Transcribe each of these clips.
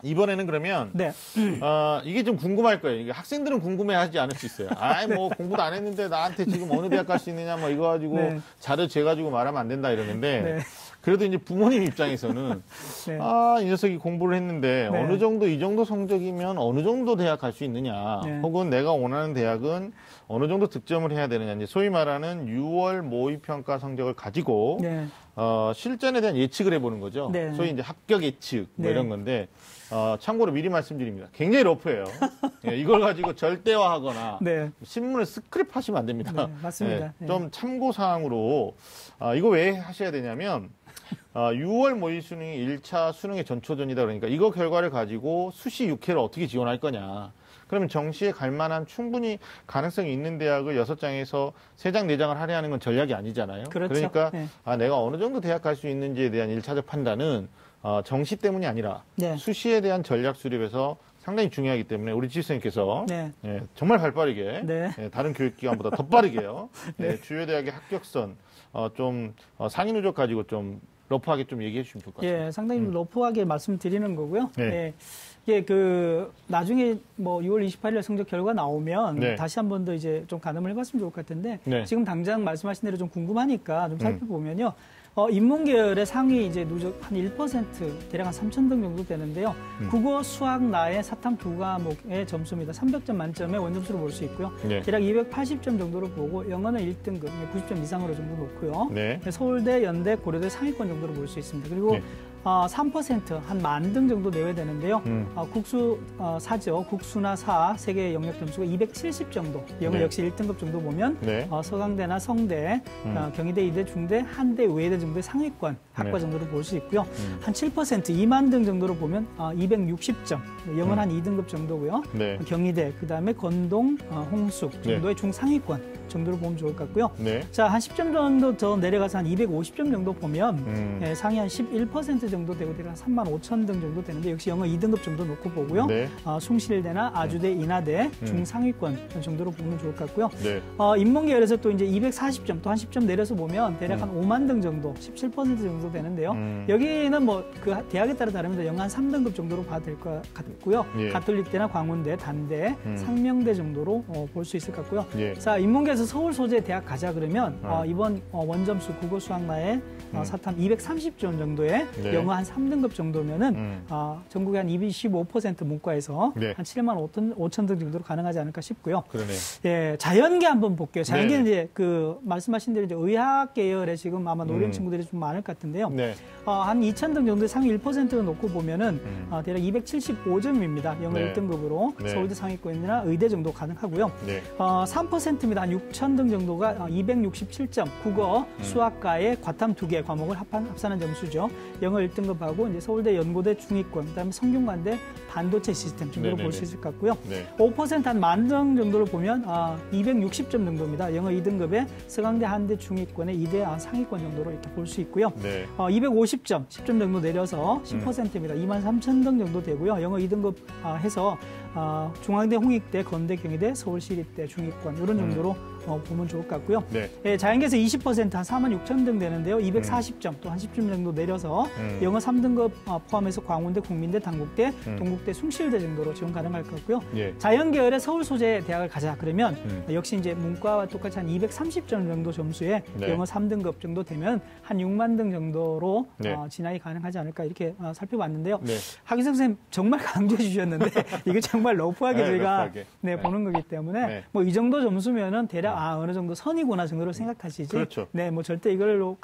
이번에는 그러면 네. 이게 좀 궁금할 거예요. 이게 학생들은 궁금해하지 않을 수 있어요. 아이 뭐 공부도 안 했는데 나한테 지금 어느 대학 갈 수 있느냐 뭐 이거 가지고 네. 자료 재가지고 말하면 안 된다 이러는데 네. 그래도 이제 부모님 입장에서는 네. 이 녀석이 공부를 했는데 네. 어느 정도 이 정도 성적이면 어느 정도 대학 갈 수 있느냐 네. 혹은 내가 원하는 대학은 어느 정도 득점을 해야 되느냐 이제 소위 말하는 6월 모의평가 성적을 가지고 네. 실전에 대한 예측을 해보는 거죠. 네. 소위 이제 합격 예측 뭐 네. 이런 건데 참고로 미리 말씀드립니다. 굉장히 러프해요. 예, 이걸 가지고 절대화하거나 네. 신문을 스크립하시면 안 됩니다. 네, 맞습니다. 예, 좀 참고 사항으로 이거 왜 하셔야 되냐면 6월 모의 수능이 1차 수능의 전초전이다 그러니까 이거 결과를 가지고 수시 6회를 어떻게 지원할 거냐. 그러면 정시에 갈 만한 충분히 가능성이 있는 대학을 6장에서 3장, 4장을 할애하는 건 전략이 아니잖아요. 그렇죠. 그러니까 네. 내가 어느 정도 대학 갈 수 있는지에 대한 1차적 판단은 정시 때문이 아니라 네. 수시에 대한 전략 수립에서 상당히 중요하기 때문에 우리 지휘선생님께서 네. 예, 정말 발빠르게 네. 예, 다른 교육기관보다 더 빠르게요. 예, 주요 대학의 합격선 좀 상위 누적 가지고 좀 러프하게 좀 얘기해 주시면 좋을 것 같습니다. 예, 상당히 러프하게 말씀드리는 거고요. 네. 예. 이게 나중에 뭐 6월 28일 성적 결과 나오면 네. 다시 한 번 더 이제 좀 가늠을 해봤으면 좋을 것 같은데 네. 지금 당장 말씀하신 대로 좀 궁금하니까 좀 살펴보면요. 인문계열의 상위 이제 누적 한 1% 대략 한 3,000등 정도 되는데요. 국어, 수학, 나의 사탐 두 과목의 점수입니다. 300점 만점의 원점수로 볼 수 있고요. 네. 대략 280점 정도로 보고 영어는 1등급, 90점 이상으로 정도 놓고요. 네. 서울대, 연대, 고려대 상위권 정도로 볼 수 있습니다. 그리고 네. 3% 한 10,000등 정도 내외되는데요. 국수 사죠. 국수나 사 세 개의 영역 점수가 270 정도. 영어 네. 역시 1등급 정도 보면 네. 서강대나 성대, 경희대, 이대, 중대, 한대, 외대 정도의 상위권 학과 네. 정도로 볼 수 있고요. 한 7% 2만 등 정도로 보면 260점. 영어는 한 2등급 정도고요. 네. 경희대, 그다음에 건동, 홍숙 정도의 중상위권 정도로 보면 좋을 것 같고요. 네. 자, 한 10점 정도 더 내려가서 한 250점 정도 보면 상위 한 11% 정도 되고 대략 35,000등 정도 되는데 역시 영어 2등급 정도 놓고 보고요. 네. 숭실대나 아주대, 인하대 중상위권 정도로 보면 좋을 것 같고요. 네. 인문계열에서 또 이제 240점 또 한 10점 내려서 보면 대략 한 5만 등 정도, 17% 정도 되는데요. 여기는 뭐 그 대학에 따라 다릅니다. 영어 한 3등급 정도로 봐도 될 것 같고요. 예. 가톨릭대나 광운대, 단대, 상명대 정도로 볼 수 있을 것 같고요. 예. 자, 인문계에서 서울 소재 대학 가자 그러면 이번 원점수 국어 수학나의 사탐 230점 정도의 네. 영어 한 3등급 정도면은 전국의 한 25% 문과에서 네. 한 7만 5천 등 정도로 가능하지 않을까 싶고요. 그러네. 예, 자연계 한번 볼게요. 자연계는 네. 이제 말씀하신 대로 이제 의학 계열에 지금 아마 노령 친구들이 좀 많을 것 같은데요. 네. 한 2,000등 정도의 상위 1%를 놓고 보면은 대략 275점입니다. 영어 네. 1등급으로 네. 서울대 상위권이나 의대 정도 가능하고요. 네. 3%입니다. 한 6,000등 정도가 267점. 국어, 수학과의 과탐 2개 과목을 합산한 점수죠. 영어 1등급하고 이제 서울대, 연고대 중위권, 그다음에 성균관대 반도체 시스템 정도로 볼 수 있을 것 같고요. 네. 5% 한 10,000등 정도로 보면 260점 정도입니다. 영어 2등급에 서강대, 한대 중위권에 이대 상위권 정도로 이렇게 볼 수 있고요. 네. 250점, 10점 정도 내려서 10%입니다. 23,000등 정도 되고요. 영어 2등급 해서 중앙대, 홍익대, 건대, 경희대, 서울시립대, 중위권 이런 정도로 보면 좋을 것 같고요. 네. 예, 자연계에서 20% 한 46,000등 되는데요. 240점 또 한 10점 정도 내려서 영어 3등급 포함해서 광운대, 국민대, 단국대, 동국대, 숭실대 정도로 지원 가능할 것 같고요. 예. 자연계열의 서울 소재 대학을 가자 그러면 역시 이제 문과와 똑같이 한 230점 정도 점수에 네. 영어 3등급 정도 되면 한 6만 등 정도로 네. 진학이 가능하지 않을까 이렇게 살펴봤는데요. 네. 하기석 선생님 정말 강조해 주셨는데 이게 정말 러프하게 네, 저희가 러프하게. 네. 보는 거기 때문에 네. 뭐 이 정도 점수면은 대략 어느 정도 선이구나 정도로 생각하시지. 그렇죠. 네, 뭐 절대 이걸로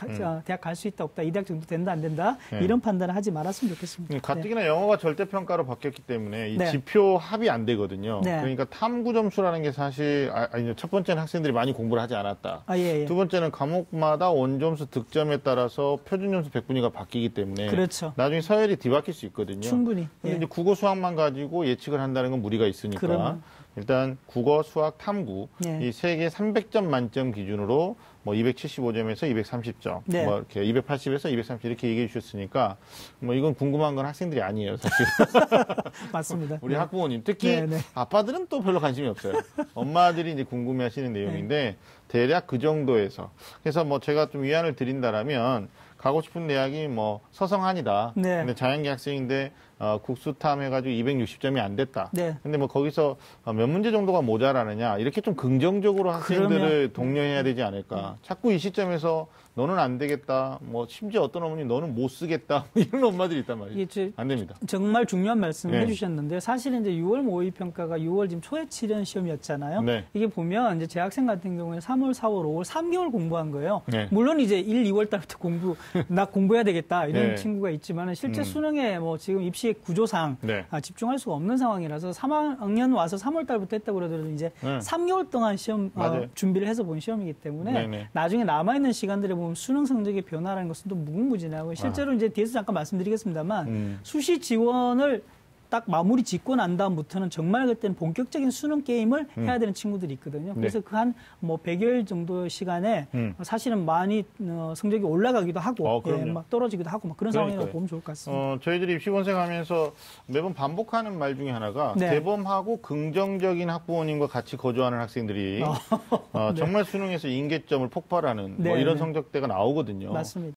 대학 갈 수 있다 없다 이 대학 정도 된다 안 된다 네. 이런 판단을 하지 말았으면 좋겠습니다. 가뜩이나 영어가 절대평가로 바뀌었기 때문에 이 네. 지표 합이 안 되거든요. 네. 그러니까 탐구 점수라는 게 사실 첫 번째는 학생들이 많이 공부를 하지 않았다. 예. 두 번째는 과목마다 원점수 득점에 따라서 표준점수 100분위가 바뀌기 때문에 그렇죠. 나중에 서열이 뒤바뀔 수 있거든요. 충분히. 근데 예. 이제 국어 수학만 가지고 예측을 한다는 건 무리가 있으니까 그러면. 일단 국어, 수학, 탐구 네. 이 세 개 300점 만점 기준으로 뭐 275점에서 230점, 네. 뭐 이렇게 280에서 230 이렇게 얘기해 주셨으니까 뭐 이건 궁금한 건 학생들이 아니에요, 사실. 맞습니다. 우리 네. 학부모님 특히 네, 네. 아빠들은 또 별로 관심이 없어요. 엄마들이 이제 궁금해하시는 내용인데 대략 그 정도에서 그래서 뭐 제가 좀 위안을 드린다라면 가고 싶은 대학이 뭐 서성한이다. 네. 근데 자연계 학생인데 국수탐 해가지고 260점이 안 됐다. 네. 근데 뭐 거기서 몇 문제 정도가 모자라느냐 이렇게 좀 긍정적으로 학생들을 독려해야 되지 않을까. 자꾸 이 시점에서 너는 안 되겠다. 뭐 심지어 어떤 어머니 너는 못 쓰겠다. 이런 엄마들이 있단 말이에요. 안 됩니다. 정말 중요한 말씀을 네. 해주셨는데 사실은 이제 6월 모의 평가가 6월 지금 초에 치른 시험이었잖아요. 네. 이게 보면 이제 재학생 같은 경우에 3월, 4월, 5월 3개월 공부한 거예요. 네. 물론 이제 1, 2월 달부터 나 공부해야 되겠다 이런 네. 친구가 있지만 실제 수능에 뭐 지금 입시 구조상 네. 집중할 수가 없는 상황이라서 3학년 와서 3월 달부터 했다고 그러더라도 이제 3개월 동안 시험 준비를 해서 본 시험이기 때문에 네네. 나중에 남아있는 시간들에 보면 수능 성적의 변화라는 것은 또 무궁무진하고 실제로 이제 뒤에서 잠깐 말씀드리겠습니다만 수시 지원을 딱 마무리 짓고 난 다음부터는 정말 그때는 본격적인 수능 게임을 해야 되는 친구들이 있거든요. 그래서 그 한 뭐 100여일 정도 시간에 사실은 많이 성적이 올라가기도 하고 막 떨어지기도 하고 막 그런 상황이라고 보면 좋을 것 같습니다. 저희들이 입시본색 하면서 매번 반복하는 말 중에 하나가 네. 대범하고 긍정적인 학부모님과 같이 거주하는 학생들이 정말 수능에서 인계점을 폭발하는 뭐 이런 성적대가 나오거든요. 맞습니다.